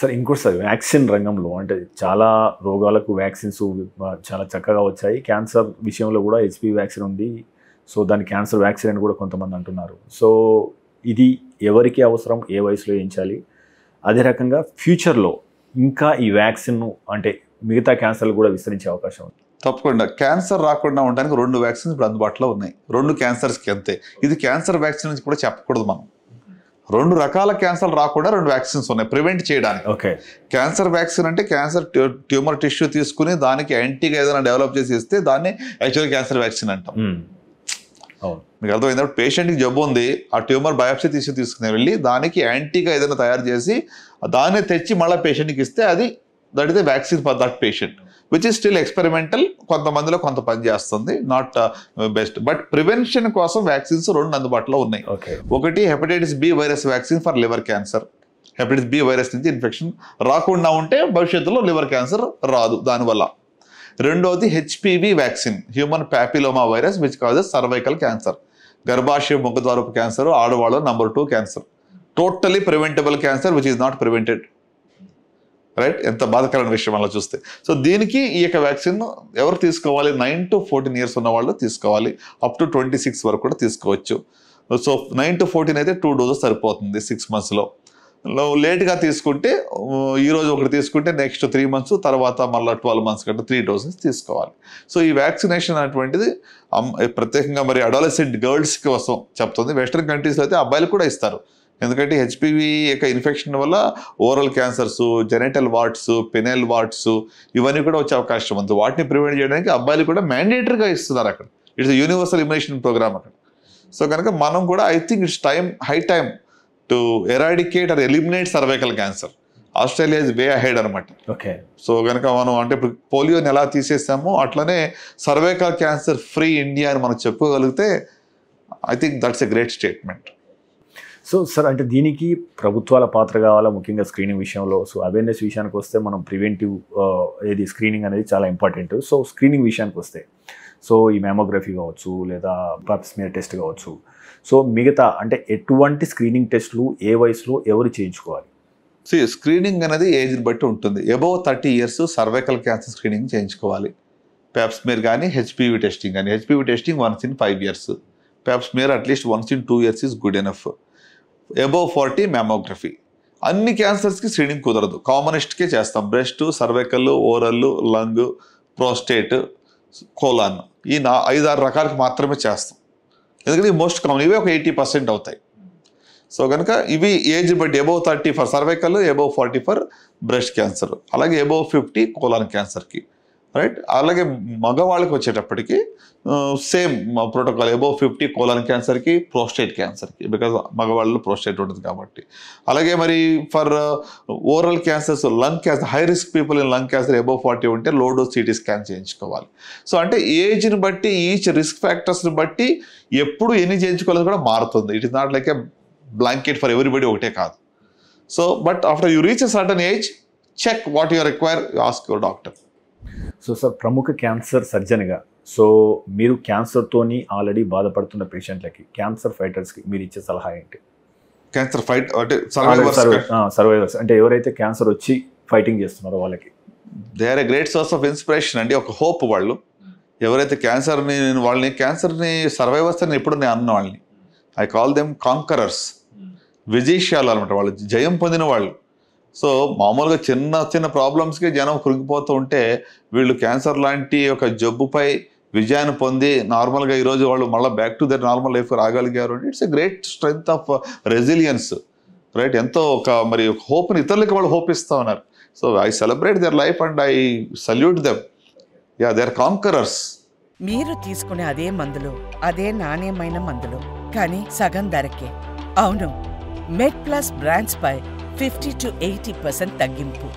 Sir ఇంకోటి sir vaccine రంగంలో అంటే చాలా రోగాలకు వ్యాక్సిన్స్ చాలా చక్కగా వచ్చాయి. క్యాన్సర్ విషయంలో కూడా హెచ్పివి వ్యాక్సిన్ ఉంది. సో దాన్ని క్యాన్సర్ వ్యాక్సిన్ అని కూడా కొంతమంది అంటున్నారు. సో ఇది ఎవరికి అవసరం, ఏ వయసులో వేయించాలి, అదే రకంగా ఫ్యూచర్లో ఇంకా ఈ వ్యాక్సిన్ అంటే మిగతా క్యాన్సర్లు కూడా విస్తరించే అవకాశం ఉంది? తప్పకుండా. క్యాన్సర్ రాకుండా ఉండడానికి 2 వ్యాక్సిన్స్ ఇప్పుడు అందుబాటులో ఉన్నాయి. 2 క్యాన్సర్స్కి అంతే. ఇది క్యాన్సర్ వ్యాక్సిన్ నుంచి కూడా చెప్పకూడదు మనం. 2 రకాల క్యాన్సర్ రాకుండా 2 వ్యాక్సిన్స్ ఉన్నాయి ప్రివెంట్ చేయడానికి. ఓకే. క్యాన్సర్ వ్యాక్సిన్ అంటే క్యాన్సర్ ట్యూమర్ టిష్యూ తీసుకుని దానికి యాంటీగా ఏదైనా డెవలప్ చేసి ఇస్తే దాన్ని యాక్చువల్ క్యాన్సర్ వ్యాక్సిన్ అంటాం. మీకు అర్థమైంది. పేషెంట్కి జబ్బు ఉంది, ఆ ట్యూమర్ బయాప్సీ తీసుకుని వెళ్ళి దానికి యాంటీగా ఏదైనా తయారు చేసి దాన్ని తెచ్చి మళ్ళీ పేషెంట్కి ఇస్తే అది that is the vaccine for that patient, which is still experimental. కొంతమందిలో కొంత పని చేస్తుంది, నాట్ బెస్ట్. బట్ ప్రివెన్షన్ కోసం వ్యాక్సిన్స్ 2 అందుబాటులో ఉన్నాయి. ఒకటి hepatitis B virus vaccine for liver cancer. Hepatitis B virus నుంచి ఇన్ఫెక్షన్ రాకుండా ఉంటే భవిష్యత్తులో లివర్ క్యాన్సర్ రాదు దానివల్ల. రెండోది HPV vaccine, human papilloma virus which causes cervical cancer. గర్భాశయ ముఖద్వారపు క్యాన్సర్ ఆడవాళ్ళ number 2 cancer. Totally preventable cancer which is not prevented. Right? ఎంత బాధకరమైన విషయం అలా చూస్తే. సో దీనికి ఈ యొక్క వ్యాక్సిన్ ఎవరు తీసుకోవాలి? 9 to 14 years ఉన్న వాళ్ళు తీసుకోవాలి. అప్ టు 26 వరకు కూడా తీసుకోవచ్చు. సో 9 to 14 అయితే 2 doses సరిపోతుంది 6 monthsలో. లేట్గా తీసుకుంటే ఈరోజు ఒకటి తీసుకుంటే నెక్స్ట్ 3 months, తర్వాత మళ్ళీ 12 months కంటే 3 doses తీసుకోవాలి. సో ఈ వ్యాక్సినేషన్ అనేటువంటిది ప్రత్యేకంగా మరి అడాలసెంట్ గర్ల్స్ కోసం చెప్తుంది. వెస్ట్రన్ కంట్రీస్లో అయితే అబ్బాయిలు కూడా ఇస్తారు. ఎందుకంటే హెచ్పివి యొక్క ఇన్ఫెక్షన్ వల్ల oral cancers, genital warts, penile warts ఇవన్నీ కూడా వచ్చే అవకాశం ఉంది. వాటిని ప్రివెంట్ చేయడానికి అబ్బాయిలు కూడా మ్యాండేటరీగా ఇస్తున్నారు అక్కడ. ఇట్స్ యూనివర్సల్ ఇమ్యునేషన్ ప్రోగ్రామ్ అక్కడ. సో కనుక మనం కూడా I think it's high time to eradicate or eliminate cervical cancer. Australia is way ahead అనమాట. ఓకే. సో కనుక మనం అంటే ఇప్పుడు పోలియోని ఎలా తీసేసామో అట్లనే సర్వైకల్ క్యాన్సర్ ఫ్రీ ఇండియా అని మనం చెప్పుకోగలిగితే I think that's a great statement. So sir అంటే దీనికి ప్రభుత్వాల పాత్ర కావాలా, ముఖ్యంగా స్క్రీనింగ్ విషయంలో. సో అవేర్నెస్ విషయానికి వస్తే మనం ప్రివెంటివ్ ఏది స్క్రీనింగ్ అనేది చాలా ఇంపార్టెంట్. సో స్క్రీనింగ్ విషయానికి వస్తే సో ఈ మ్యామోగ్రఫీ కావచ్చు లేదా పప్ స్మియర్ టెస్ట్ కావచ్చు, సో మిగతా అంటే ఎటువంటి స్క్రీనింగ్ టెస్టులు ఏ వయసులో ఎవరు చేయించుకోవాలి? స్క్రీనింగ్ అనేది ఏజ్ని బట్టి ఉంటుంది. Above 30 years cervical cancer screening చేయించుకోవాలి. ప్యాప్ స్మియర్ కానీ హెచ్పివి టెస్టింగ్ కానీ. HPV testing once in 5 years, Pap smear at least once in 2 years is good enough. Above 40 mammography. అన్ని క్యాన్సర్స్కి స్క్రీనింగ్ కుదరదు, కామనెస్ట్కే చేస్తాం. Breast, cervical, oral, lung, prostate, colon ఈ 5-6 రకాలకి మాత్రమే చేస్తాం. ఎందుకంటే మోస్ట్ కామన్ ఇవే ఒక 80% అవుతాయి. సో కనుక ఇవి ఏజ్ బట్టి above 30 for cervical, above 40 for breast cancer, అలాగే అబవ్ 50 కోలాన్ క్యాన్సర్కి. రైట్? అలాగే మగవాళ్ళకి వచ్చేటప్పటికి సేమ్ ప్రోటోకాల్ అబవ్ 50 కోలాన్ క్యాన్సర్కి, ప్రోస్టేట్ క్యాన్సర్కి, బికాజ్ మగవాళ్ళు ప్రోస్టేట్ ఉంటుంది కాబట్టి. అలాగే మరి for oral cancers, lung cancer, high risk people in lung cancer above 40 ఉంటే లో డోస్ సిటీ స్కాన్ చేయించుకోవాలి. సో అంటే ఏజ్ని బట్టి ఈచ్ రిస్క్ ఫ్యాక్టర్స్ని బట్టి ఎప్పుడు ఎన్ని చేయించుకోవాలని కూడా మారుతుంది. It is not like a blanket for everybody ఒకటే కాదు. So but after you reach a certain age, check what you require, ask your doctor. So sir ప్రముఖ క్యాన్సర్ సర్జన్గా సో మీరు క్యాన్సర్తోని ఆల్రెడీ బాధపడుతున్న పేషెంట్లకి, క్యాన్సర్ ఫైటర్స్కి మీరు ఇచ్చే సలహా ఏంటి? క్యాన్సర్ ఫైట్ అంటే సర్వైవర్స్ అంటే ఎవరైతే క్యాన్సర్ వచ్చి ఫైటింగ్ చేస్తున్నారో వాళ్ళకి they are a great source of inspiration అండి. ఒక హోప్ వాళ్ళు. ఎవరైతే క్యాన్సర్ని సర్వైవర్స్ అని ఎప్పుడు నేను అన్న వాళ్ళని ఐ కాల్ దెమ్ కాంకరర్స్, విజయశాలు అనమాట. వాళ్ళు జయం పొందిన వాళ్ళు. సో మామూలుగా చిన్న ప్రాబ్లమ్స్కి జనం కృంగిపోతూ ఉంటే వీళ్ళు క్యాన్సర్ లాంటి ఒక జబ్బుపై విజయాన్ని పొంది నార్మల్గా ఈరోజు వాళ్ళు మళ్ళీ back to their normal life రాగలిగారు. It's a great strength of resilience. Right? ఎంతో ఒక మరి హోప్ని ఇతరులకి వాళ్ళు హోప్ ఇస్తూ ఉన్నారు. So I celebrate their life and I salute them. Yeah, they are conquerors. మీరు తీసుకునే అదే మందులు, అదే నాణ్యమైన మందులు, కానీ సగం ధరకే. అవును, మెడ్ ప్లస్ బ్రాండ్స్ పై 50 to 80% తగ్గింపు.